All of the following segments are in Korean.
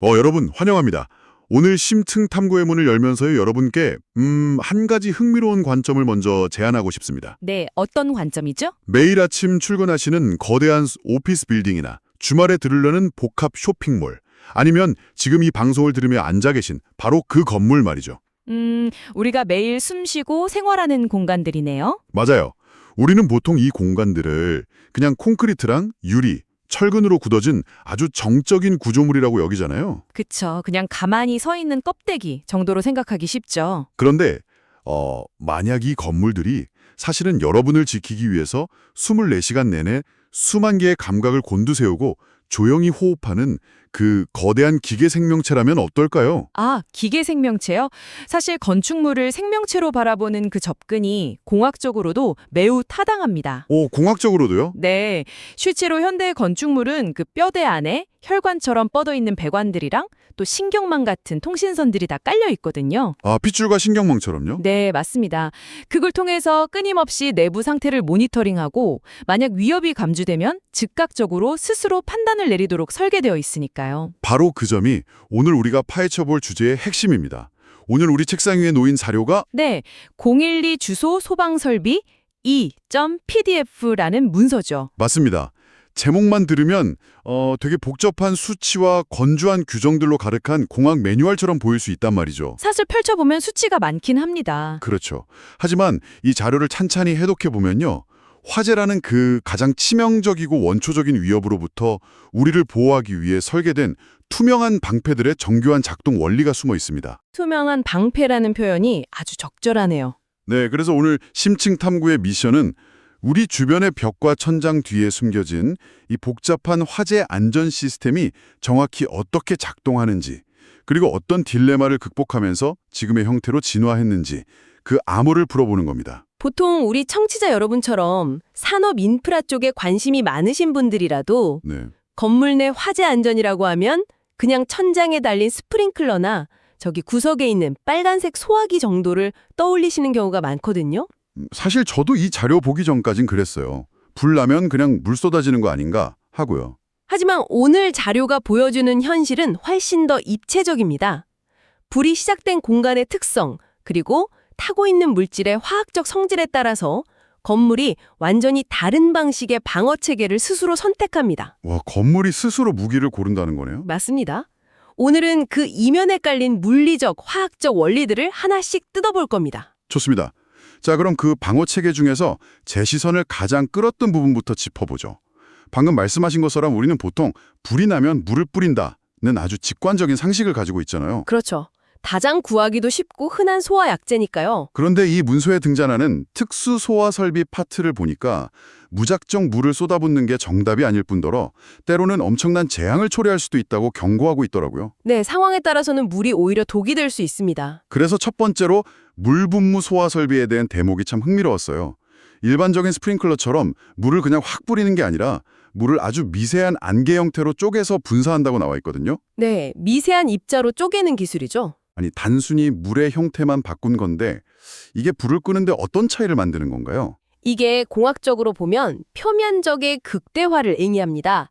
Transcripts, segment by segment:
여러분 환영합니다. 오늘 심층 탐구의 문을 열면서 여러분께 한 가지 흥미로운 관점을 먼저 제안하고 싶습니다. 네, 어떤 관점이죠? 매일 아침 출근하시는 거대한 오피스 빌딩이나 주말에 들으려는 복합 쇼핑몰, 아니면 지금 이 방송을 들으며 앉아 계신 바로 그 건물 말이죠. 우리가 매일 숨쉬고 생활하는 공간들이네요. 맞아요. 우리는 보통 이 공간들을 그냥 콘크리트랑 유리, 철근으로 굳어진 아주 정적인 구조물이라고 여기잖아요. 그쵸. 그냥 가만히 서 있는 껍데기 정도로 생각하기 쉽죠. 그런데 만약 이 건물들이 사실은 여러분을 지키기 위해서 24시간 내내 수만 개의 감각을 곤두세우고 조용히 호흡하는 그 거대한 기계 생명체라면 어떨까요? 아, 기계 생명체요? 사실 건축물을 생명체로 바라보는 그 접근이 공학적으로도 매우 타당합니다. 오, 공학적으로도요? 네, 실제로 현대 건축물은 그 뼈대 안에 혈관처럼 뻗어 있는 배관들이랑 또 신경망 같은 통신선들이 다 깔려 있거든요. 아, 핏줄과 신경망처럼요? 네, 맞습니다. 그걸 통해서 끊임없이 내부 상태를 모니터링하고 만약 위협이 감지되면 즉각적으로 스스로 판단을 내리도록 설계되어 있으니까요. 바로 그 점이 오늘 우리가 파헤쳐볼 주제의 핵심입니다. 오늘 우리 책상 위에 놓인 자료가 네, 012 주소 소방설비 2.pdf라는 문서죠. 맞습니다. 제목만 들으면 되게 복잡한 수치와 건조한 규정들로 가득한 공학 매뉴얼처럼 보일 수 있단 말이죠. 사실 펼쳐보면 수치가 많긴 합니다. 그렇죠. 하지만 이 자료를 찬찬히 해독해보면요. 화재라는 그 가장 치명적이고 원초적인 위협으로부터 우리를 보호하기 위해 설계된 투명한 방패들의 정교한 작동 원리가 숨어 있습니다. 투명한 방패라는 표현이 아주 적절하네요. 네, 그래서 오늘 심층 탐구의 미션은 우리 주변의 벽과 천장 뒤에 숨겨진 이 복잡한 화재 안전 시스템이 정확히 어떻게 작동하는지, 그리고 어떤 딜레마를 극복하면서 지금의 형태로 진화했는지 그 암호를 풀어보는 겁니다. 보통 우리 청취자 여러분처럼 산업 인프라 쪽에 관심이 많으신 분들이라도 네. 건물 내 화재 안전이라고 하면 그냥 천장에 달린 스프링클러나 저기 구석에 있는 빨간색 소화기 정도를 떠올리시는 경우가 많거든요. 사실 저도 이 자료 보기 전까진 그랬어요. 불 나면 그냥 물 쏟아지는 거 아닌가 하고요. 하지만 오늘 자료가 보여주는 현실은 훨씬 더 입체적입니다. 불이 시작된 공간의 특성, 그리고 타고 있는 물질의 화학적 성질에 따라서 건물이 완전히 다른 방식의 방어 체계를 스스로 선택합니다. 와, 건물이 스스로 무기를 고른다는 거네요? 맞습니다. 오늘은 그 이면에 깔린 물리적, 화학적 원리들을 하나씩 뜯어볼 겁니다. 좋습니다. 자, 그럼 그 방어 체계 중에서 제 시선을 가장 끌었던 부분부터 짚어보죠. 방금 말씀하신 것처럼 우리는 보통 불이 나면 물을 뿌린다는 아주 직관적인 상식을 가지고 있잖아요. 그렇죠. 가장 구하기도 쉽고 흔한 소화 약재니까요. 그런데 이 문서에 등장하는 특수 소화 설비 파트를 보니까 무작정 물을 쏟아붓는 게 정답이 아닐 뿐더러 때로는 엄청난 재앙을 초래할 수도 있다고 경고하고 있더라고요. 네, 상황에 따라서는 물이 오히려 독이 될 수 있습니다. 그래서 첫 번째로 물 분무 소화 설비에 대한 대목이 참 흥미로웠어요. 일반적인 스프링클러처럼 물을 그냥 확 뿌리는 게 아니라 물을 아주 미세한 안개 형태로 쪼개서 분사한다고 나와 있거든요. 네, 미세한 입자로 쪼개는 기술이죠. 아니, 단순히 물의 형태만 바꾼 건데 이게 불을 끄는데 어떤 차이를 만드는 건가요? 이게 공학적으로 보면 표면적의 극대화를 의미합니다.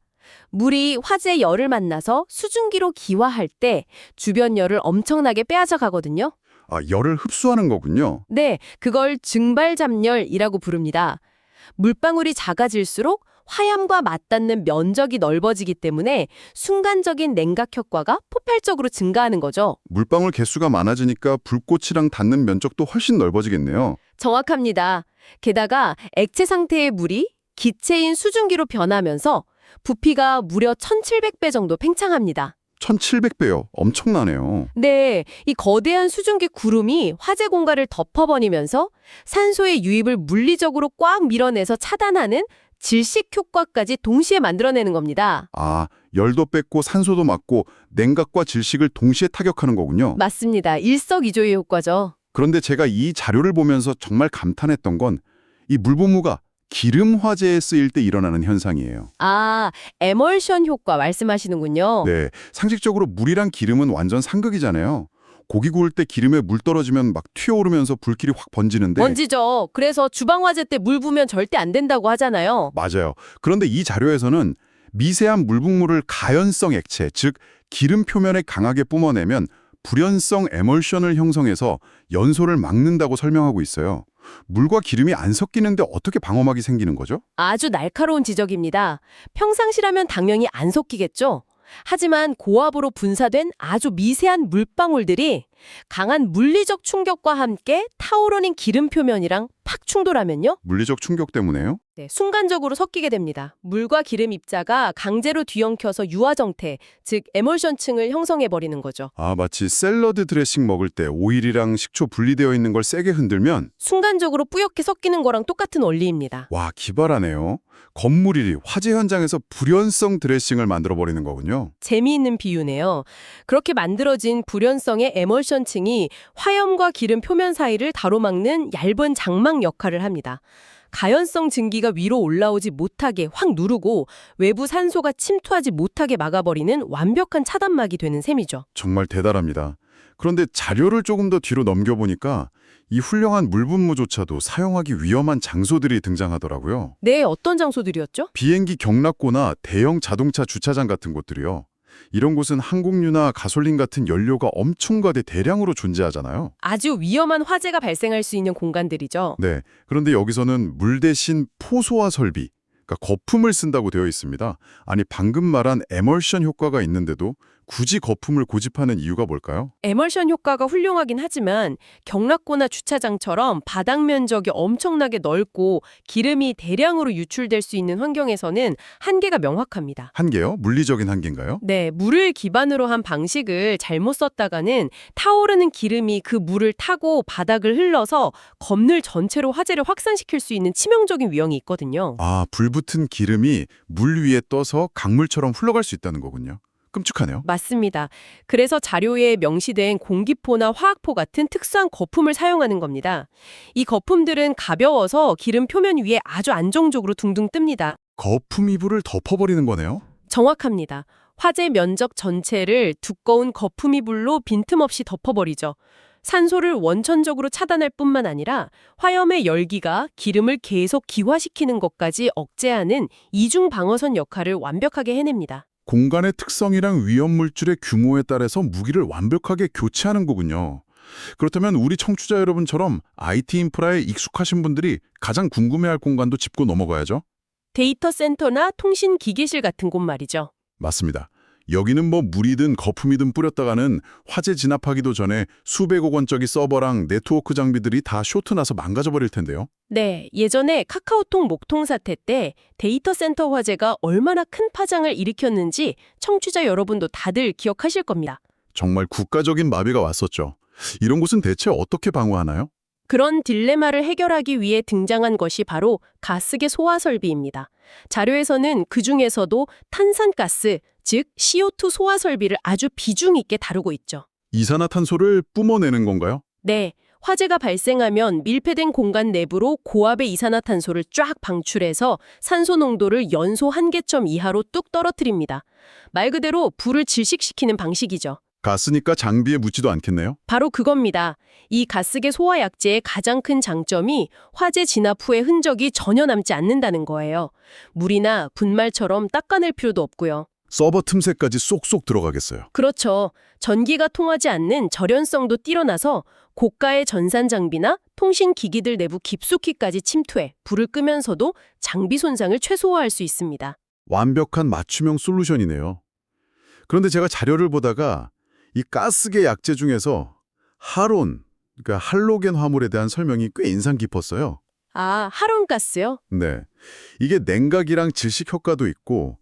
물이 화재 열을 만나서 수증기로 기화할 때 주변 열을 엄청나게 빼앗아 가거든요. 아, 열을 흡수하는 거군요. 네, 그걸 증발잡열이라고 부릅니다. 물방울이 작아질수록 화염과 맞닿는 면적이 넓어지기 때문에 순간적인 냉각 효과가 폭발적으로 증가하는 거죠. 물방울 개수가 많아지니까 불꽃이랑 닿는 면적도 훨씬 넓어지겠네요. 정확합니다. 게다가 액체 상태의 물이 기체인 수증기로 변하면서 부피가 무려 1700배 정도 팽창합니다. 1700배요. 엄청나네요. 네, 이 거대한 수증기 구름이 화재 공간을 덮어버리면서 산소의 유입을 물리적으로 꽉 밀어내서 차단하는 질식 효과까지 동시에 만들어내는 겁니다. 아, 열도 뺏고 산소도 막고 냉각과 질식을 동시에 타격하는 거군요. 맞습니다. 일석이조의 효과죠. 그런데 제가 이 자료를 보면서 정말 감탄했던 건 이 물분무가 기름 화재에 쓰일 때 일어나는 현상이에요. 아, 에멀션 효과 말씀하시는군요. 네, 상식적으로 물이랑 기름은 완전 상극이잖아요. 고기 구울 때 기름에 물 떨어지면 막 튀어오르면서 불길이 확 번지는데 번지죠. 그래서 주방 화재 때 물 부으면 절대 안 된다고 하잖아요. 맞아요. 그런데 이 자료에서는 미세한 물분무를 가연성 액체, 즉 기름 표면에 강하게 뿜어내면 불연성 에멀션을 형성해서 연소를 막는다고 설명하고 있어요. 물과 기름이 안 섞이는데 어떻게 방어막이 생기는 거죠? 아주 날카로운 지적입니다. 평상시라면 당연히 안 섞이겠죠? 하지만 고압으로 분사된 아주 미세한 물방울들이 강한 물리적 충격과 함께 타오르는 기름 표면이랑 팍 충돌하면요? 물리적 충격 때문에요? 네, 순간적으로 섞이게 됩니다. 물과 기름 입자가 강제로 뒤엉켜서 유화정태, 즉 에멀션층을 형성해버리는 거죠. 아, 마치 샐러드 드레싱 먹을 때 오일이랑 식초 분리되어 있는 걸 세게 흔들면 순간적으로 뿌옇게 섞이는 거랑 똑같은 원리입니다. 와, 기발하네요. 건물일이 화재 현장에서 불연성 드레싱을 만들어버리는 거군요. 재미있는 비유네요. 그렇게 만들어진 불연성의 에멀션층이 화염과 기름 표면 사이를 가로막는 얇은 장막 역할을 합니다. 가연성 증기가 위로 올라오지 못하게 확 누르고 외부 산소가 침투하지 못하게 막아버리는 완벽한 차단막이 되는 셈이죠. 정말 대단합니다. 그런데 자료를 조금 더 뒤로 넘겨보니까 이 훌륭한 물분무조차도 사용하기 위험한 장소들이 등장하더라고요. 네, 어떤 장소들이었죠? 비행기 경락고나 대형 자동차 주차장 같은 곳들이요. 이런 곳은 항공유나 가솔린 같은 연료가 엄청나게 대량으로 존재하잖아요. 아주 위험한 화재가 발생할 수 있는 공간들이죠. 네, 그런데 여기서는 물 대신 포소화 설비, 그러니까 거품을 쓴다고 되어 있습니다. 아니, 방금 말한 에멀션 효과가 있는데도 굳이 거품을 고집하는 이유가 뭘까요? 에멀션 효과가 훌륭하긴 하지만 경락고나 주차장처럼 바닥 면적이 엄청나게 넓고 기름이 대량으로 유출될 수 있는 환경에서는 한계가 명확합니다. 한계요? 물리적인 한계인가요? 네, 물을 기반으로 한 방식을 잘못 썼다가는 타오르는 기름이 그 물을 타고 바닥을 흘러서 건물 전체로 화재를 확산시킬 수 있는 치명적인 위험이 있거든요. 아, 불붙은 기름이 물 위에 떠서 강물처럼 흘러갈 수 있다는 거군요. 끔찍하네요. 맞습니다. 그래서 자료에 명시된 공기포나 화학포 같은 특수한 거품을 사용하는 겁니다. 이 거품들은 가벼워서 기름 표면 위에 아주 안정적으로 둥둥 뜹니다. 거품 이불을 덮어버리는 거네요. 정확합니다. 화재 면적 전체를 두꺼운 거품 이불로 빈틈없이 덮어버리죠. 산소를 원천적으로 차단할 뿐만 아니라 화염의 열기가 기름을 계속 기화시키는 것까지 억제하는 이중 방어선 역할을 완벽하게 해냅니다. 공간의 특성이랑 위험물질의 규모에 따라서 무기를 완벽하게 교체하는 거군요. 그렇다면 우리 청취자 여러분처럼 IT 인프라에 익숙하신 분들이 가장 궁금해할 공간도 짚고 넘어가야죠. 데이터 센터나 통신 기계실 같은 곳 말이죠. 맞습니다. 여기는 뭐 물이든 거품이든 뿌렸다가는 화재 진압하기도 전에 수백억 원짜리 서버랑 네트워크 장비들이 다 쇼트나서 망가져버릴 텐데요. 네, 예전에 카카오톡 목통 사태 때 데이터 센터 화재가 얼마나 큰 파장을 일으켰는지 청취자 여러분도 다들 기억하실 겁니다. 정말 국가적인 마비가 왔었죠. 이런 곳은 대체 어떻게 방어하나요? 그런 딜레마를 해결하기 위해 등장한 것이 바로 가스계 소화 설비입니다. 자료에서는 그중에서도 탄산가스, 즉 CO2 소화 설비를 아주 비중 있게 다루고 있죠. 이산화탄소를 뿜어내는 건가요? 네, 화재가 발생하면 밀폐된 공간 내부로 고압의 이산화탄소를 쫙 방출해서 산소 농도를 연소 한계점 이하로 뚝 떨어뜨립니다. 말 그대로 불을 질식시키는 방식이죠. 가스니까 장비에 묻지도 않겠네요? 바로 그겁니다. 이 가스계 소화 약제의 가장 큰 장점이 화재 진압 후의 흔적이 전혀 남지 않는다는 거예요. 물이나 분말처럼 닦아낼 필요도 없고요. 서버 틈새까지 쏙쏙 들어가겠어요. 그렇죠. 전기가 통하지 않는 절연성도 뛰어나서 고가의 전산 장비나 통신 기기들 내부 깊숙이까지 침투해 불을 끄면서도 장비 손상을 최소화할 수 있습니다. 완벽한 맞춤형 솔루션이네요. 그런데 제가 자료를 보다가 이 가스계 약제 중에서 하론, 그러니까 할로겐 화물에 대한 설명이 꽤 인상 깊었어요. 아, 하론가스요? 네, 이게 냉각이랑 질식 효과도 있고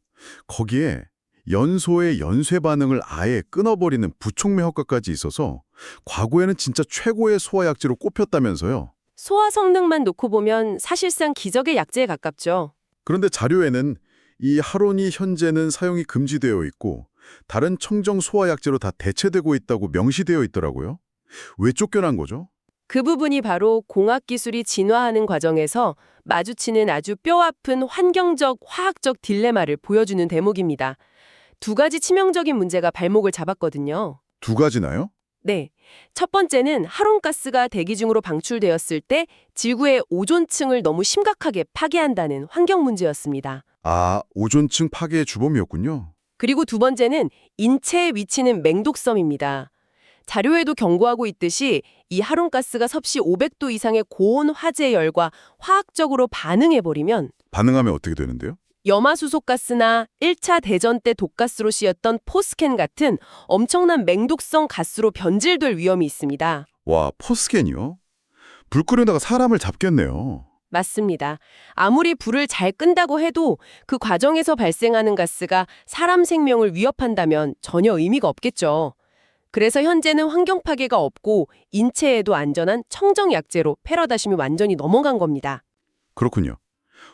거기에 연소의 연쇄 반응을 아예 끊어버리는 부촉매 효과까지 있어서 과거에는 진짜 최고의 소화 약제로 꼽혔다면서요. 소화 성능만 놓고 보면 사실상 기적의 약제에 가깝죠. 그런데 자료에는 이 하론이 현재는 사용이 금지되어 있고 다른 청정 소화 약제로 다 대체되고 있다고 명시되어 있더라고요. 왜 쫓겨난 거죠? 그 부분이 바로 공학기술이 진화하는 과정에서 마주치는 아주 뼈아픈 환경적, 화학적 딜레마를 보여주는 대목입니다. 두 가지 치명적인 문제가 발목을 잡았거든요. 두 가지나요? 네. 첫 번째는 하론가스가 대기 중으로 방출되었을 때 지구의 오존층을 너무 심각하게 파괴한다는 환경 문제였습니다. 아, 오존층 파괴의 주범이었군요. 그리고 두 번째는 인체에 미치는 맹독섬입니다. 자료에도 경고하고 있듯이 이 할온가스가 섭씨 500도 이상의 고온 화재 열과 화학적으로 반응해버리면 반응하면 어떻게 되는데요? 염화수소가스나 1차 대전 때 독가스로 쓰였던 포스캔 같은 엄청난 맹독성 가스로 변질될 위험이 있습니다. 와, 포스캔이요? 불 끄려다가 사람을 잡겠네요. 맞습니다. 아무리 불을 잘 끈다고 해도 그 과정에서 발생하는 가스가 사람 생명을 위협한다면 전혀 의미가 없겠죠. 그래서 현재는 환경 파괴가 없고 인체에도 안전한 청정약재로 패러다심이 완전히 넘어간 겁니다. 그렇군요.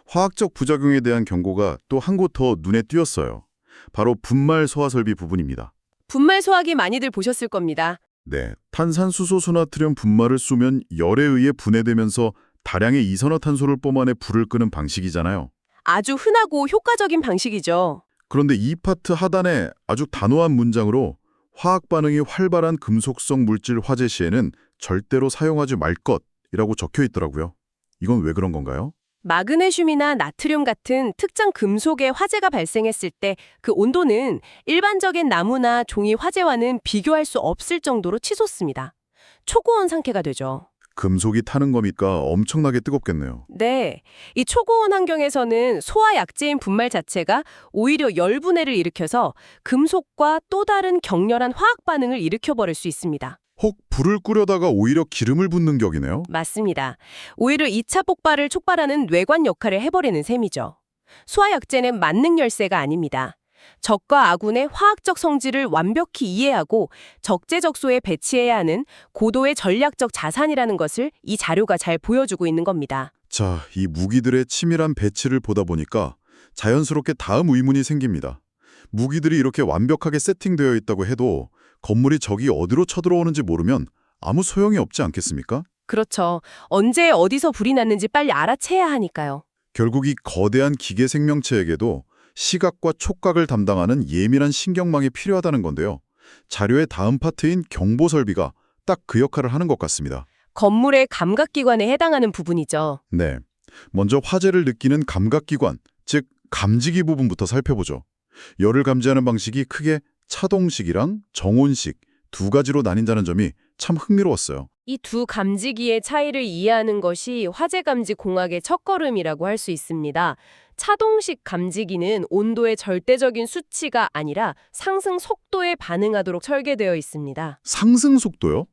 화학적 부작용에 대한 경고가 또 한 곳 더 눈에 띄었어요. 바로 분말 소화 설비 부분입니다. 분말 소화기 많이들 보셨을 겁니다. 네, 탄산수소 나트륨 분말을 쏘면 열에 의해 분해되면서 다량의 이산화탄소를 뿜어내 불을 끄는 방식이잖아요. 아주 흔하고 효과적인 방식이죠. 그런데 이 파트 하단에 아주 단호한 문장으로 화학 반응이 활발한 금속성 물질 화재 시에는 절대로 사용하지 말 것이라고 적혀 있더라고요. 이건 왜 그런 건가요? 마그네슘이나 나트륨 같은 특정 금속의 화재가 발생했을 때 그 온도는 일반적인 나무나 종이 화재와는 비교할 수 없을 정도로 치솟습니다. 초고온 상태가 되죠. 금속이 타는 거니까 엄청나게 뜨겁겠네요. 네, 이 초고온 환경에서는 소화 약재인 분말 자체가 오히려 열분해를 일으켜서 금속과 또 다른 격렬한 화학 반응을 일으켜버릴 수 있습니다. 혹 불을 끄려다가 오히려 기름을 붓는 격이네요. 맞습니다. 오히려 2차 폭발을 촉발하는 뇌관 역할을 해버리는 셈이죠. 소화 약재는 만능 열쇠가 아닙니다. 적과 아군의 화학적 성질을 완벽히 이해하고 적재적소에 배치해야 하는 고도의 전략적 자산이라는 것을 이 자료가 잘 보여주고 있는 겁니다. 자, 이 무기들의 치밀한 배치를 보다 보니까 자연스럽게 다음 의문이 생깁니다. 무기들이 이렇게 완벽하게 세팅되어 있다고 해도 건물이 적이 어디로 쳐들어오는지 모르면 아무 소용이 없지 않겠습니까? 그렇죠. 언제 어디서 불이 났는지 빨리 알아채야 하니까요. 결국 이 거대한 기계 생명체에게도 시각과 촉각을 담당하는 예민한 신경망이 필요하다는 건데요. 자료의 다음 파트인 경보 설비가 딱 그 역할을 하는 것 같습니다. 건물의 감각기관에 해당하는 부분이죠. 네. 먼저 화재를 느끼는 감각기관, 즉 감지기 부분부터 살펴보죠. 열을 감지하는 방식이 크게 차동식이랑 정온식 두 가지로 나뉜다는 점이 참 흥미로웠어요. 이 두 감지기의 차이를 이해하는 것이 화재 감지 공학의 첫걸음이라고 할 수 있습니다. 차동식 감지기는 온도의 절대적인 수치가 아니라 상승 속도에 반응하도록 설계되어 있습니다. 상승 속도요?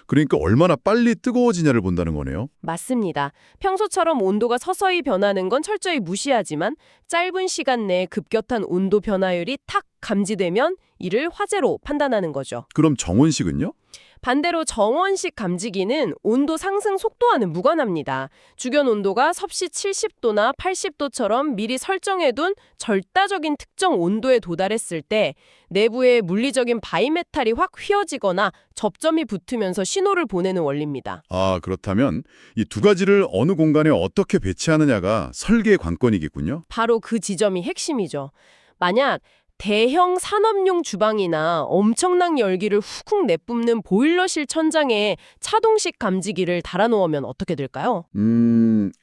그러니까 얼마나 빨리 뜨거워지냐를 본다는 거네요. 맞습니다. 평소처럼 온도가 서서히 변하는 건 철저히 무시하지만 짧은 시간 내에 급격한 온도 변화율이 탁 감지되면 이를 화재로 판단하는 거죠. 그럼 정온식은요? 반대로 정원식 감지기는 온도 상승 속도와는 무관합니다. 주변 온도가 섭씨 70도나 80도처럼 미리 설정해둔 절대적인 특정 온도에 도달했을 때 내부의 물리적인 바이메탈이 확 휘어지거나 접점이 붙으면서 신호를 보내는 원리입니다. 아, 그렇다면 이 두 가지를 어느 공간에 어떻게 배치하느냐가 설계의 관건이겠군요. 바로 그 지점이 핵심이죠. 만약 대형 산업용 주방이나 엄청난 열기를 훅훅 내뿜는 보일러실 천장에 차동식 감지기를 달아놓으면 어떻게 될까요?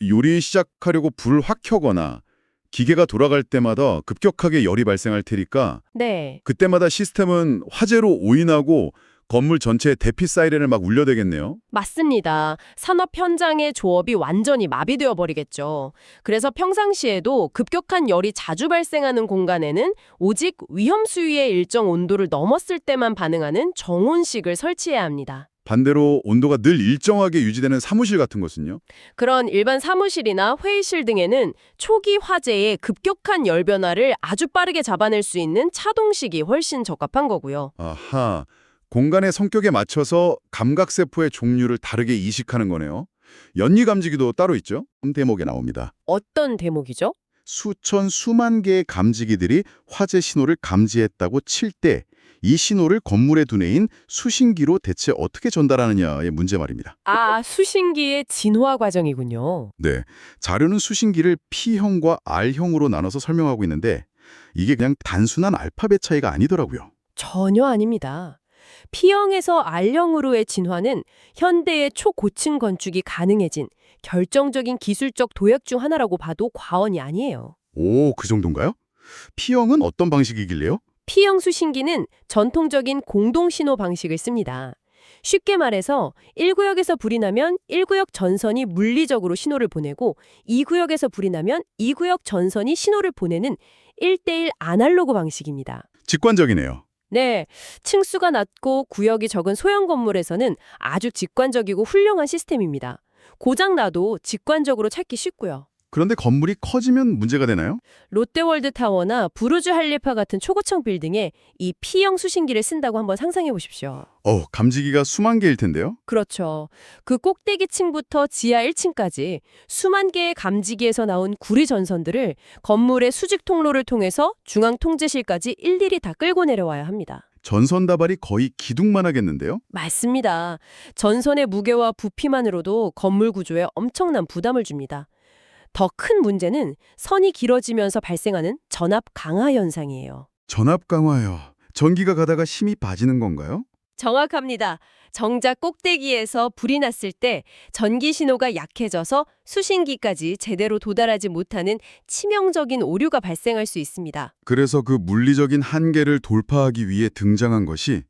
요리 시작하려고 불을 확 켜거나 기계가 돌아갈 때마다 급격하게 열이 발생할 테니까 네. 그때마다 시스템은 화재로 오인하고 건물 전체에 대피 사이렌을 막 울려대겠네요. 맞습니다. 산업 현장의 조업이 완전히 마비되어 버리겠죠. 그래서 평상시에도 급격한 열이 자주 발생하는 공간에는 오직 위험 수위의 일정 온도를 넘었을 때만 반응하는 정온식을 설치해야 합니다. 반대로 온도가 늘 일정하게 유지되는 사무실 같은 곳은요? 그런 일반 사무실이나 회의실 등에는 초기 화재의 급격한 열 변화를 아주 빠르게 잡아낼 수 있는 차동식이 훨씬 적합한 거고요. 아하, 공간의 성격에 맞춰서 감각세포의 종류를 다르게 이식하는 거네요. 연리 감지기도 따로 있죠? 대목에 나옵니다. 어떤 대목이죠? 수천, 수만 개의 감지기들이 화재 신호를 감지했다고 칠 때 이 신호를 건물의 두뇌인 수신기로 대체 어떻게 전달하느냐의 문제 말입니다. 아, 수신기의 진화 과정이군요. 네, 자료는 수신기를 P형과 R형으로 나눠서 설명하고 있는데 이게 그냥 단순한 알파벳 차이가 아니더라고요. 전혀 아닙니다. P형에서 R형으로의 진화는 현대의 초고층 건축이 가능해진 결정적인 기술적 도약 중 하나라고 봐도 과언이 아니에요. 오, 그 정도인가요? P형은 어떤 방식이길래요? P형 수신기는 전통적인 공동신호 방식을 씁니다. 쉽게 말해서 1구역에서 불이 나면 1구역 전선이 물리적으로 신호를 보내고 2구역에서 불이 나면 2구역 전선이 신호를 보내는 1대1 아날로그 방식입니다. 직관적이네요. 네, 층수가 낮고 구역이 적은 소형 건물에서는 아주 직관적이고 훌륭한 시스템입니다. 고장나도 직관적으로 찾기 쉽고요. 그런데 건물이 커지면 문제가 되나요? 롯데월드타워나 부르주 할리파 같은 초고층 빌딩에 이 P형 수신기를 쓴다고 한번 상상해 보십시오. 감지기가 수만 개일 텐데요? 그렇죠. 그 꼭대기층부터 지하 1층까지 수만 개의 감지기에서 나온 구리 전선들을 건물의 수직 통로를 통해서 중앙 통제실까지 일일이 다 끌고 내려와야 합니다. 전선 다발이 거의 기둥만 하겠는데요? 맞습니다. 전선의 무게와 부피만으로도 건물 구조에 엄청난 부담을 줍니다. 더 큰 문제는 선이 길어지면서 발생하는 전압 강화 현상이에요. 전압 강화요. 전기가 가다가 힘이 빠지는 건가요? 정확합니다. 정작 꼭대기에서 불이 났을 때 전기 신호가 약해져서 수신기까지 제대로 도달하지 못하는 치명적인 오류가 발생할 수 있습니다. 그래서 그 물리적인 한계를 돌파하기 위해 등장한 것이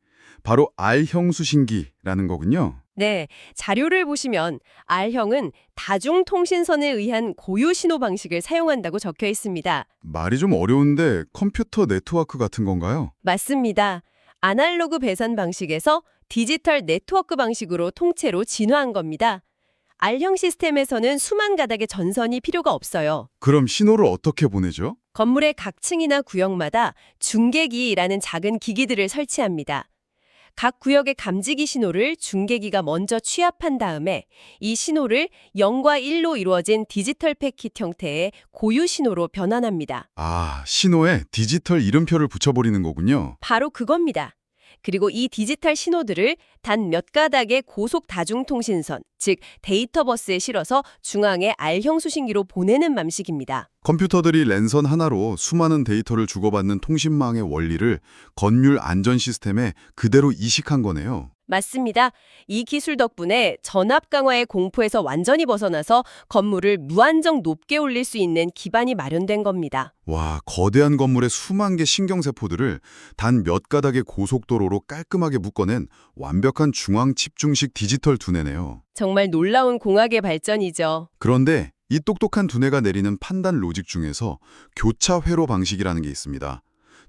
바로 R형 수신기라는 거군요. 네, 자료를 보시면 R형은 다중통신선에 의한 고유 신호 방식을 사용한다고 적혀 있습니다. 말이 좀 어려운데 컴퓨터 네트워크 같은 건가요? 맞습니다. 아날로그 배선 방식에서 디지털 네트워크 방식으로 통째로 진화한 겁니다. R형 시스템에서는 수만 가닥의 전선이 필요가 없어요. 그럼 신호를 어떻게 보내죠? 건물의 각 층이나 구역마다 중계기라는 작은 기기들을 설치합니다. 각 구역의 감지기 신호를 중계기가 먼저 취합한 다음에 이 신호를 0과 1로 이루어진 디지털 패킷 형태의 고유 신호로 변환합니다. 신호에 디지털 이름표를 붙여버리는 거군요. 바로 그겁니다. 그리고 이 디지털 신호들을 단 몇 가닥의 고속 다중통신선, 즉 데이터 버스에 실어서 중앙의 R형 수신기로 보내는 방식입니다. 컴퓨터들이 랜선 하나로 수많은 데이터를 주고받는 통신망의 원리를 건물 안전 시스템에 그대로 이식한 거네요. 맞습니다. 이 기술 덕분에 전압 강화의 공포에서 완전히 벗어나서 건물을 무한정 높게 올릴 수 있는 기반이 마련된 겁니다. 와, 거대한 건물의 수만 개 신경세포들을 단 몇 가닥의 고속도로로 깔끔하게 묶어낸 완벽한 중앙 집중식 디지털 두뇌네요. 정말 놀라운 공학의 발전이죠. 그런데 이 똑똑한 두뇌가 내리는 판단 로직 중에서 교차 회로 방식이라는 게 있습니다.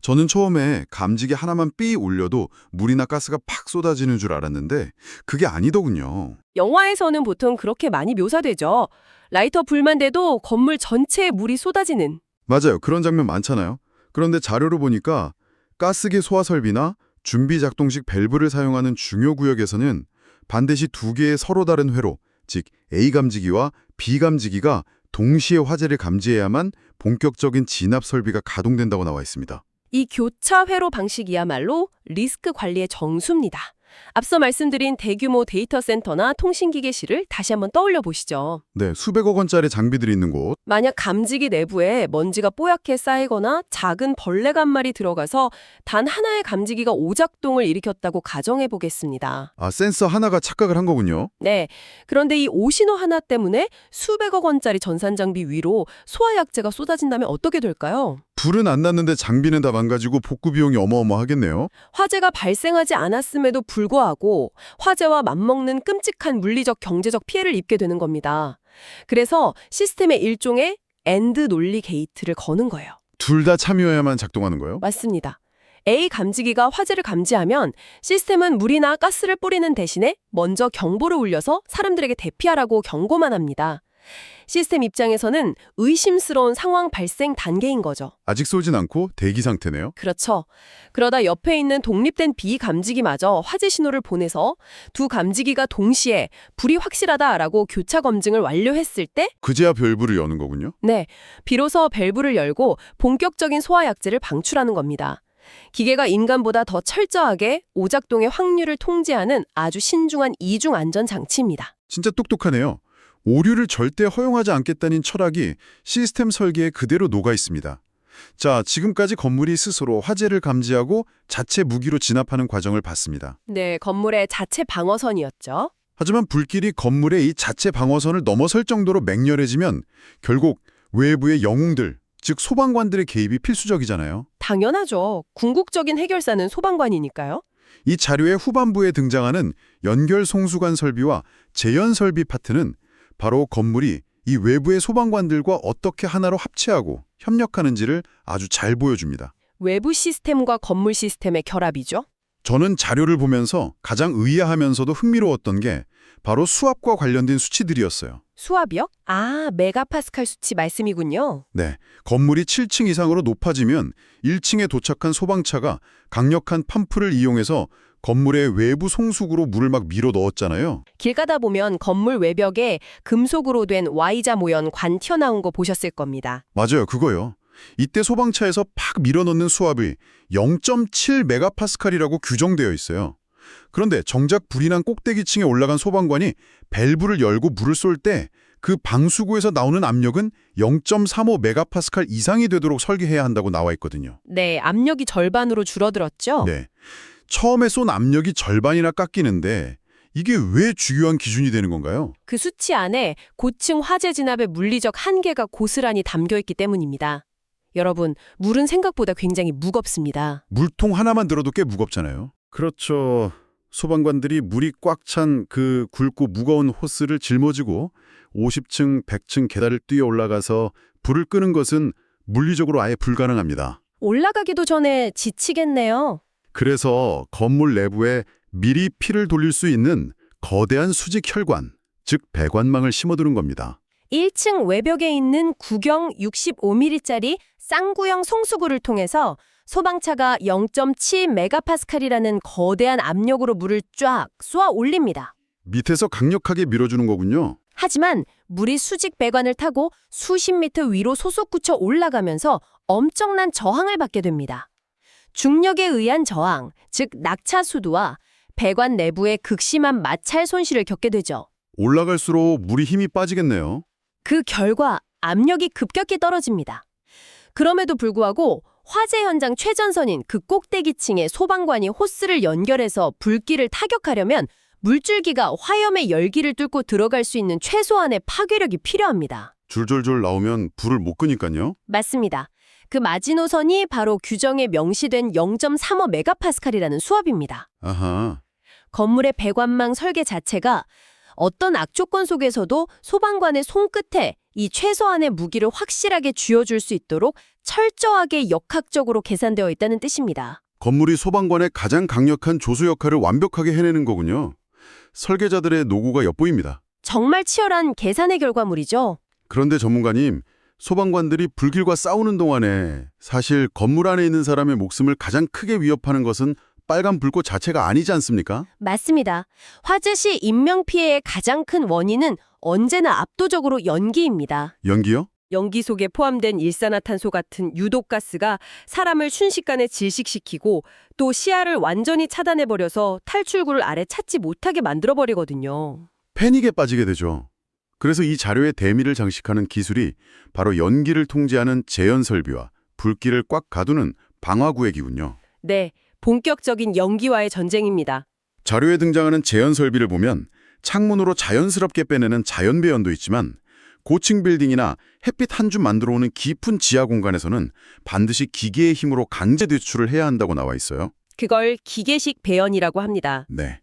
저는 처음에 감지기 하나만 삐 올려도 물이나 가스가 팍 쏟아지는 줄 알았는데 그게 아니더군요. 영화에서는 보통 그렇게 많이 묘사되죠. 라이터 불만 돼도 건물 전체에 물이 쏟아지는. 맞아요. 그런 장면 많잖아요. 그런데 자료를 보니까 가스기 소화 설비나 준비 작동식 밸브를 사용하는 중요 구역에서는 반드시 두 개의 서로 다른 회로, 즉 A 감지기와 B 감지기가 동시에 화재를 감지해야만 본격적인 진압 설비가 가동된다고 나와 있습니다. 이 교차 회로 방식이야말로 리스크 관리의 정수입니다. 앞서 말씀드린 대규모 데이터 센터나 통신기계실을 다시 한번 떠올려 보시죠. 네, 수백억 원짜리 장비들이 있는 곳. 만약 감지기 내부에 먼지가 뽀얗게 쌓이거나 작은 벌레가 한 마리 들어가서 단 하나의 감지기가 오작동을 일으켰다고 가정해 보겠습니다. 센서 하나가 착각을 한 거군요. 네, 그런데 이 오신호 하나 때문에 수백억 원짜리 전산 장비 위로 소화약재가 쏟아진다면 어떻게 될까요? 불은 안 났는데 장비는 다 망가지고 복구 비용이 어마어마하겠네요. 화재가 발생하지 않았음에도 불구하고 화재와 맞먹는 끔찍한 물리적 경제적 피해를 입게 되는 겁니다. 그래서 시스템의 일종의 AND 논리 게이트를 거는 거예요. 둘 다 참여해야만 작동하는 거예요? 맞습니다. A 감지기가 화재를 감지하면 시스템은 물이나 가스를 뿌리는 대신에 먼저 경보를 울려서 사람들에게 대피하라고 경고만 합니다. 시스템 입장에서는 의심스러운 상황 발생 단계인 거죠. 아직 쏘진 않고 대기 상태네요. 그렇죠. 그러다 옆에 있는 독립된 B 감지기마저 화재 신호를 보내서 두 감지기가 동시에 불이 확실하다라고 교차 검증을 완료했을 때 그제야 밸브를 여는 거군요. 네, 비로소 밸브를 열고 본격적인 소화약재를 방출하는 겁니다. 기계가 인간보다 더 철저하게 오작동의 확률을 통제하는 아주 신중한 이중 안전 장치입니다. 진짜 똑똑하네요. 오류를 절대 허용하지 않겠다는 철학이 시스템 설계에 그대로 녹아 있습니다. 자, 지금까지 건물이 스스로 화재를 감지하고 자체 무기로 진압하는 과정을 봤습니다. 네, 건물의 자체 방어선이었죠. 하지만 불길이 건물의 이 자체 방어선을 넘어설 정도로 맹렬해지면 결국 외부의 영웅들, 즉 소방관들의 개입이 필수적이잖아요. 당연하죠. 궁극적인 해결사는 소방관이니까요. 이 자료의 후반부에 등장하는 연결 송수관 설비와 재연 설비 파트는 바로 건물이 이 외부의 소방관들과 어떻게 하나로 합체하고 협력하는지를 아주 잘 보여줍니다. 외부 시스템과 건물 시스템의 결합이죠. 저는 자료를 보면서 가장 의아하면서도 흥미로웠던 게 바로 수압과 관련된 수치들이었어요. 수압이요? 아, 메가파스칼 수치 말씀이군요. 네, 건물이 7층 이상으로 높아지면 1층에 도착한 소방차가 강력한 펌프를 이용해서 건물의 외부 송수구로 물을 막 밀어 넣었잖아요. 길 가다 보면 건물 외벽에 금속으로 된 Y자 모형 관 튀어나온 거 보셨을 겁니다. 맞아요, 그거요. 이때 소방차에서 팍 밀어넣는 수압이 0.7 메가파스칼이라고 규정되어 있어요. 그런데 정작 불이 난 꼭대기층에 올라간 소방관이 밸브를 열고 물을 쏠 때 그 방수구에서 나오는 압력은 0.35 메가파스칼 이상이 되도록 설계해야 한다고 나와 있거든요. 네, 압력이 절반으로 줄어들었죠. 네. 처음에 쏜 압력이 절반이나 깎이는데 이게 왜 중요한 기준이 되는 건가요? 그 수치 안에 고층 화재 진압의 물리적 한계가 고스란히 담겨있기 때문입니다. 여러분, 물은 생각보다 굉장히 무겁습니다. 물통 하나만 들어도 꽤 무겁잖아요. 그렇죠. 소방관들이 물이 꽉 찬 그 굵고 무거운 호스를 짊어지고 50층, 100층 계단을 뛰어 올라가서 불을 끄는 것은 물리적으로 아예 불가능합니다. 올라가기도 전에 지치겠네요. 그래서 건물 내부에 미리 피를 돌릴 수 있는 거대한 수직 혈관, 즉 배관망을 심어두는 겁니다. 1층 외벽에 있는 구경 65mm짜리 쌍구형 송수구를 통해서 소방차가 0.7 메가파스칼이라는 거대한 압력으로 물을 쫙 쏘아 올립니다. 밑에서 강력하게 밀어주는 거군요. 하지만 물이 수직 배관을 타고 수십 미터 위로 솟구쳐 올라가면서 엄청난 저항을 받게 됩니다. 중력에 의한 저항, 즉 낙차 수도와 배관 내부의 극심한 마찰 손실을 겪게 되죠. 올라갈수록 물이 힘이 빠지겠네요. 그 결과 압력이 급격히 떨어집니다. 그럼에도 불구하고 화재 현장 최전선인 그 꼭대기층에 소방관이 호스를 연결해서 불길을 타격하려면 물줄기가 화염의 열기를 뚫고 들어갈 수 있는 최소한의 파괴력이 필요합니다. 줄줄줄 나오면 불을 못 끄니까요. 맞습니다. 그 마지노선이 바로 규정에 명시된 0.35 메가파스칼이라는 수압입니다. 아하. 건물의 배관망 설계 자체가 어떤 악조건 속에서도 소방관의 손끝에 이 최소한의 무기를 확실하게 쥐어줄 수 있도록 철저하게 역학적으로 계산되어 있다는 뜻입니다. 건물이 소방관의 가장 강력한 조수 역할을 완벽하게 해내는 거군요. 설계자들의 노고가 엿보입니다. 정말 치열한 계산의 결과물이죠. 그런데 전문가님, 소방관들이 불길과 싸우는 동안에 사실 건물 안에 있는 사람의 목숨을 가장 크게 위협하는 것은 빨간 불꽃 자체가 아니지 않습니까? 맞습니다. 화재 시 인명피해의 가장 큰 원인은 언제나 압도적으로 연기입니다. 연기요? 연기 속에 포함된 일산화탄소 같은 유독가스가 사람을 순식간에 질식시키고 또 시야를 완전히 차단해버려서 탈출구를 아래 찾지 못하게 만들어버리거든요. 패닉에 빠지게 되죠. 그래서 이 자료에 대미를 장식하는 기술이 바로 연기를 통제하는 재연 설비와 불길을 꽉 가두는 방화구획이군요. 네, 본격적인 연기와의 전쟁입니다. 자료에 등장하는 재연 설비를 보면 창문으로 자연스럽게 빼내는 자연 배연도 있지만 고층 빌딩이나 햇빛 한 줌 만들어 오는 깊은 지하 공간에서는 반드시 기계의 힘으로 강제 배출을 해야 한다고 나와 있어요. 그걸 기계식 배연이라고 합니다. 네.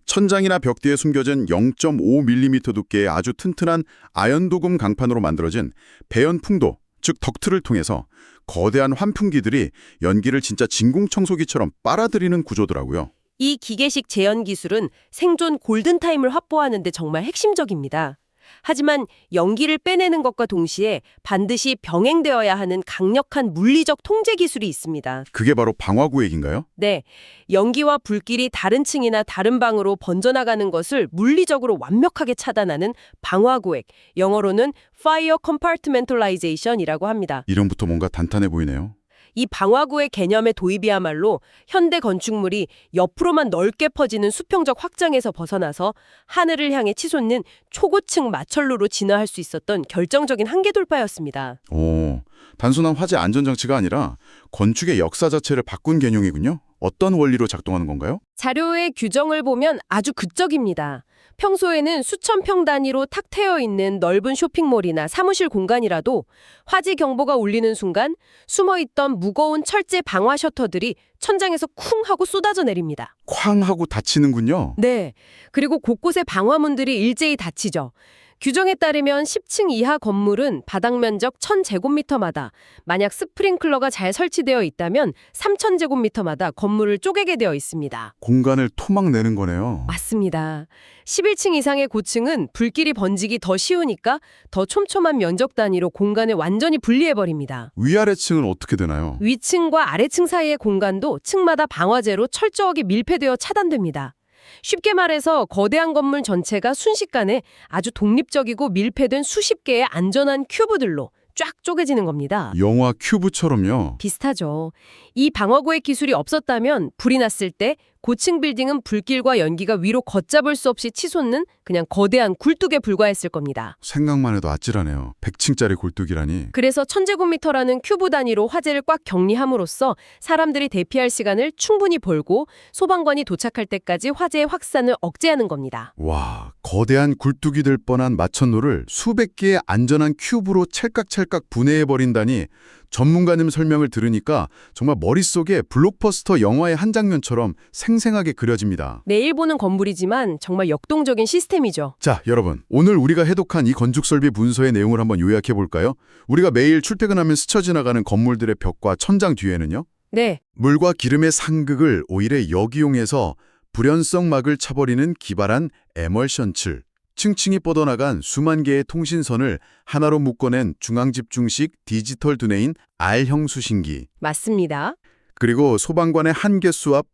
천장이나 벽 뒤에 숨겨진 0.5mm 두께의 아주 튼튼한 아연도금 강판으로 만들어진 배연 풍도, 즉 덕트를 통해서 거대한 환풍기들이 연기를 진짜 진공청소기처럼 빨아들이는 구조더라고요. 이 기계식 재연 기술은 생존 골든타임을 확보하는 데 정말 핵심적입니다. 하지만 연기를 빼내는 것과 동시에 반드시 병행되어야 하는 강력한 물리적 통제 기술이 있습니다. 그게 바로 방화구획인가요? 네, 연기와 불길이 다른 층이나 다른 방으로 번져나가는 것을 물리적으로 완벽하게 차단하는 방화구획, 영어로는 Fire Compartmentalization이라고 합니다. 이름부터 뭔가 단단해 보이네요. 이 방화구의 개념의 도입이야말로 현대 건축물이 옆으로만 넓게 퍼지는 수평적 확장에서 벗어나서 하늘을 향해 치솟는 초고층 마철로로 진화할 수 있었던 결정적인 한계 돌파였습니다. 오, 단순한 화재 안전장치가 아니라 건축의 역사 자체를 바꾼 개념이군요. 어떤 원리로 작동하는 건가요? 자료의 규정을 보면 아주 극적입니다. 평소에는 수천 평 단위로 탁 트여 있는 넓은 쇼핑몰이나 사무실 공간이라도 화재 경보가 울리는 순간 숨어있던 무거운 철제 방화 셔터들이 천장에서 쿵 하고 쏟아져 내립니다. 쾅 하고 닫히는군요. 네. 그리고 곳곳에 방화문들이 일제히 닫히죠. 규정에 따르면 10층 이하 건물은 바닥 면적 1000제곱미터마다 만약 스프링클러가 잘 설치되어 있다면 3000제곱미터마다 건물을 쪼개게 되어 있습니다. 공간을 토막 내는 거네요. 맞습니다. 11층 이상의 고층은 불길이 번지기 더 쉬우니까 더 촘촘한 면적 단위로 공간을 완전히 분리해버립니다. 위아래층은 어떻게 되나요? 위층과 아래층 사이의 공간도 층마다 방화제로 철저하게 밀폐되어 차단됩니다. 쉽게 말해서 거대한 건물 전체가 순식간에 아주 독립적이고 밀폐된 수십 개의 안전한 큐브들로 쫙 쪼개지는 겁니다. 영화 큐브처럼요. 비슷하죠. 이 방화구의 기술이 없었다면 불이 났을 때 고층 빌딩은 불길과 연기가 위로 걷잡을 수 없이 치솟는 그냥 거대한 굴뚝에 불과했을 겁니다. 생각만 해도 아찔하네요. 100층짜리 골뚝이라니. 그래서 1000제곱미터라는 큐브 단위로 화재를 꽉 격리함으로써 사람들이 대피할 시간을 충분히 벌고 소방관이 도착할 때까지 화재의 확산을 억제하는 겁니다. 와, 거대한 굴뚝이 될 뻔한 마천루를 수백 개의 안전한 큐브로 찰칵찰칵 분해해버린다니 전문가님 설명을 들으니까 정말 머릿속에 블록버스터 영화의 한 장면처럼 생생하게 그려집니다. 매일 보는 건물이지만 정말 역동적인 시스템이죠. 자, 여러분. 오늘 우리가 해독한 이 건축설비 문서의 내용을 한번 요약해 볼까요? 우리가 매일 출퇴근하면 스쳐 지나가는 건물들의 벽과 천장 뒤에는요. 네, 물과 기름의 상극을 오히려 역이용해서 불연성 막을 차버리는 기발한 에멀션칠, 층층이 뻗어나간 수만 개의 통신선을 하나로 묶어낸 중앙집중식 디지털 두뇌인 R형 수신기, 맞습니다. 그리고 소방관의 한계 수압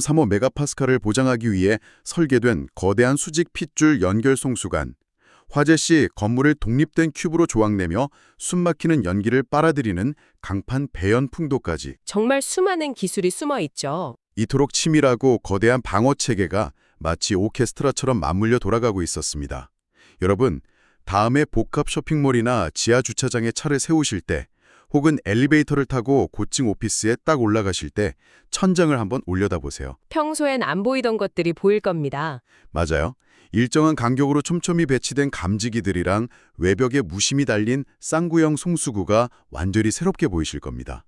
0.35메가파스칼을 보장하기 위해 설계된 거대한 수직 핏줄 연결 송수관, 화재 시 건물을 독립된 큐브로 조각내며 숨막히는 연기를 빨아들이는 강판 배연 풍도까지 정말 수많은 기술이 숨어 있죠. 이토록 치밀하고 거대한 방어 체계가 마치 오케스트라처럼 맞물려 돌아가고 있었습니다. 여러분, 다음에 복합 쇼핑몰이나 지하 주차장에 차를 세우실 때 혹은 엘리베이터를 타고 고층 오피스에 딱 올라가실 때 천장을 한번 올려다보세요. 평소엔 안 보이던 것들이 보일 겁니다. 맞아요. 일정한 간격으로 촘촘히 배치된 감지기들이랑 외벽에 무심히 달린 쌍구형 송수구가 완전히 새롭게 보이실 겁니다.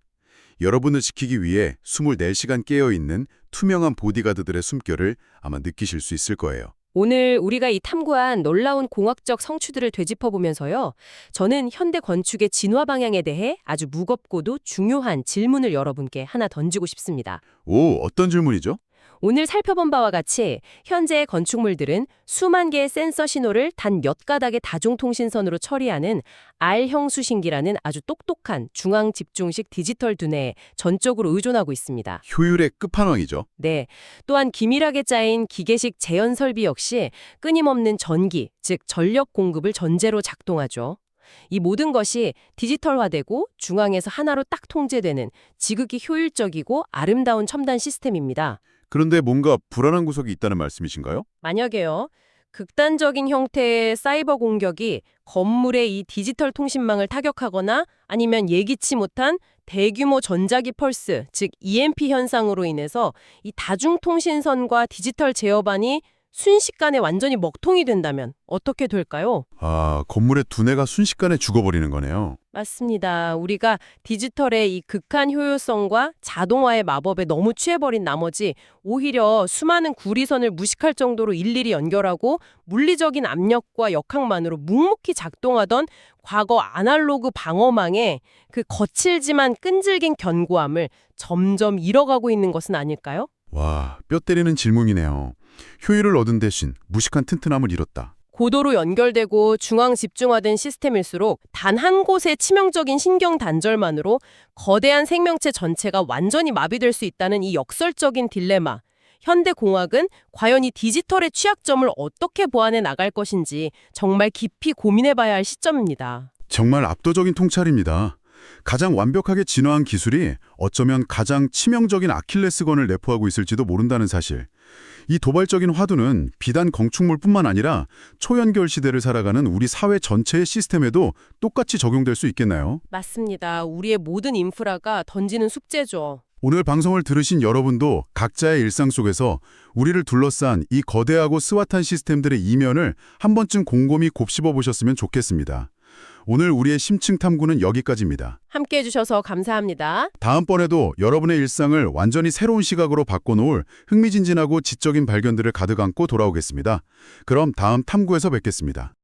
여러분을 지키기 위해 24시간 깨어있는 투명한 보디가드들의 숨결을 아마 느끼실 수 있을 거예요. 오늘 우리가 이 탐구한 놀라운 공학적 성취들을 되짚어보면서요. 저는 현대 건축의 진화 방향에 대해 아주 무겁고도 중요한 질문을 여러분께 하나 던지고 싶습니다. 오, 어떤 질문이죠? 오늘 살펴본 바와 같이 현재의 건축물들은 수만 개의 센서 신호를 단 몇 가닥의 다중통신선으로 처리하는 R형 수신기라는 아주 똑똑한 중앙집중식 디지털 두뇌에 전적으로 의존하고 있습니다. 효율의 끝판왕이죠. 네. 또한 기밀하게 짜인 기계식 제연 설비 역시 끊임없는 전기, 즉 전력 공급을 전제로 작동하죠. 이 모든 것이 디지털화되고 중앙에서 하나로 딱 통제되는 지극히 효율적이고 아름다운 첨단 시스템입니다. 그런데 뭔가 불안한 구석이 있다는 말씀이신가요? 만약에요. 극단적인 형태의 사이버 공격이 건물의 이 디지털 통신망을 타격하거나 아니면 예기치 못한 대규모 전자기 펄스, 즉 EMP 현상으로 인해서 이 다중통신선과 디지털 제어반이 순식간에 완전히 먹통이 된다면 어떻게 될까요? 아, 건물의 두뇌가 순식간에 죽어버리는 거네요. 맞습니다. 우리가 디지털의 이 극한 효율성과 자동화의 마법에 너무 취해버린 나머지 오히려 수많은 구리선을 무식할 정도로 일일이 연결하고 물리적인 압력과 역학만으로 묵묵히 작동하던 과거 아날로그 방어망의 그 거칠지만 끈질긴 견고함을 점점 잃어가고 있는 것은 아닐까요? 와, 뼈 때리는 질문이네요. 효율을 얻은 대신 무식한 튼튼함을 잃었다. 고도로 연결되고 중앙 집중화된 시스템일수록 단 한 곳의 치명적인 신경 단절만으로 거대한 생명체 전체가 완전히 마비될 수 있다는 이 역설적인 딜레마. 현대 공학은 과연 이 디지털의 취약점을 어떻게 보완해 나갈 것인지 정말 깊이 고민해봐야 할 시점입니다. 정말 압도적인 통찰입니다. 가장 완벽하게 진화한 기술이 어쩌면 가장 치명적인 아킬레스건을 내포하고 있을지도 모른다는 사실. 이 도발적인 화두는 비단 건축물뿐만 아니라 초연결 시대를 살아가는 우리 사회 전체의 시스템에도 똑같이 적용될 수 있겠나요? 맞습니다. 우리의 모든 인프라가 던지는 숙제죠. 오늘 방송을 들으신 여러분도 각자의 일상 속에서 우리를 둘러싼 이 거대하고 스와트한 시스템들의 이면을 한 번쯤 곰곰이 곱씹어 보셨으면 좋겠습니다. 오늘 우리의 심층 탐구는 여기까지입니다. 함께 해주셔서 감사합니다. 다음번에도 여러분의 일상을 완전히 새로운 시각으로 바꿔놓을 흥미진진하고 지적인 발견들을 가득 안고 돌아오겠습니다. 그럼 다음 탐구에서 뵙겠습니다.